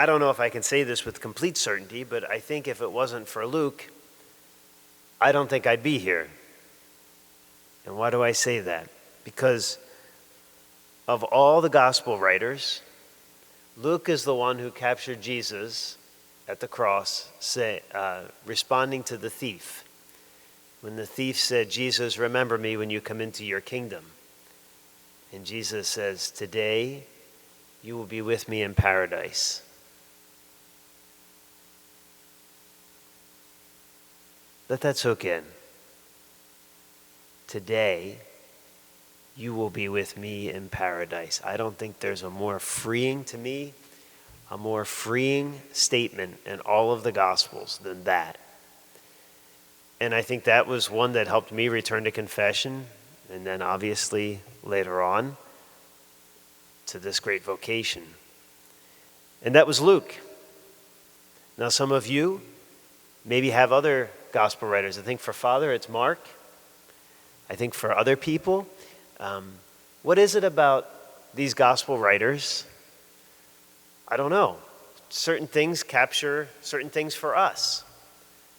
I don't know if I can say this with complete certainty, but I think if it wasn't for Luke, I don't think I'd be here. And why do I say that? Because of all the gospel writers, Luke is the one who captured Jesus at the cross, responding to the thief. When the thief said, "Jesus, remember me when you come into your kingdom." And Jesus says, "Today you will be with me in paradise." Let that soak in. Today you will be with me in paradise. I don't think there's a more freeing to me, a more freeing statement in all of the Gospels than that. And I think that was one that helped me return to confession, and then obviously later on to this great vocation. And that was Luke. Now some of you maybe have other gospel writers. I think for Father it's Mark. I think for other people, what is it about these gospel writers? I don't know. Certain things capture certain things for us.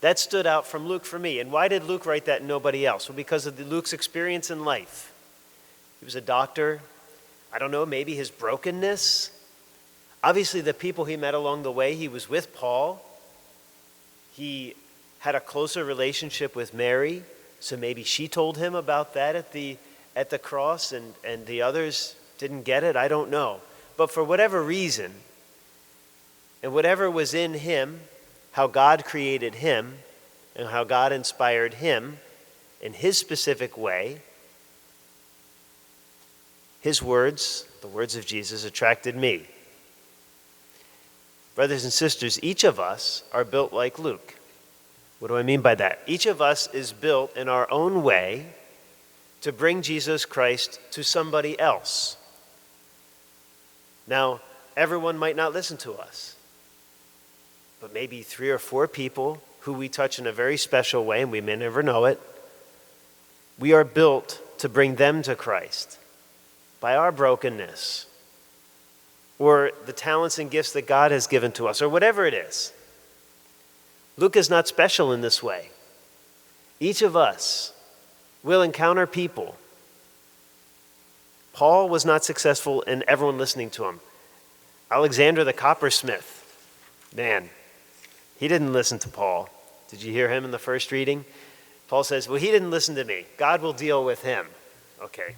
That stood out from Luke for me. And why did Luke write that and nobody else? Well, because of Luke's experience in life. He was a doctor. I don't know, maybe his brokenness. Obviously, the people he met along the way, he was with Paul. He had a closer relationship with Mary, so maybe she told him about that at the cross, and the others didn't get it. I don't know. But for whatever reason, and whatever was in him, how God created him, and how God inspired him in his specific way, his words, the words of Jesus, attracted me. Brothers and sisters, each of us are built like Luke. What do I mean by that? Each of us is built in our own way to bring Jesus Christ to somebody else. Now, everyone might not listen to us, but maybe 3 or 4 people who we touch in a very special way, and we may never know it, we are built to bring them to Christ by our brokenness, or the talents and gifts that God has given to us, or whatever it is. Luke is not special in this way. Each of us will encounter people. Paul was not successful in everyone listening to him. Alexander the coppersmith, man, he didn't listen to Paul. Did you hear him in the first reading? Paul says, well, he didn't listen to me. God will deal with him. Okay.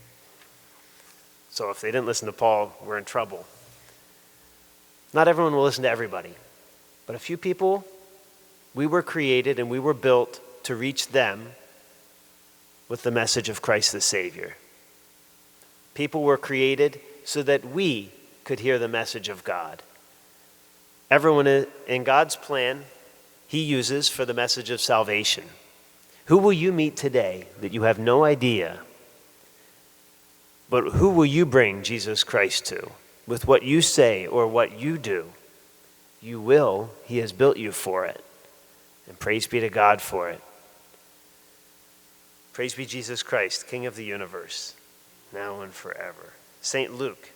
So if they didn't listen to Paul, we're in trouble. Not everyone will listen to everybody. But a few people, we were created and we were built to reach them with the message of Christ the Savior. People were created so that we could hear the message of God. Everyone in God's plan, he uses for the message of salvation. Who will you meet today that you have no idea? But who will you bring Jesus Christ to? With what you say or what you do? You will. He has built you for it. And praise be to God for it. Praise be Jesus Christ, King of the universe, now and forever. St. Luke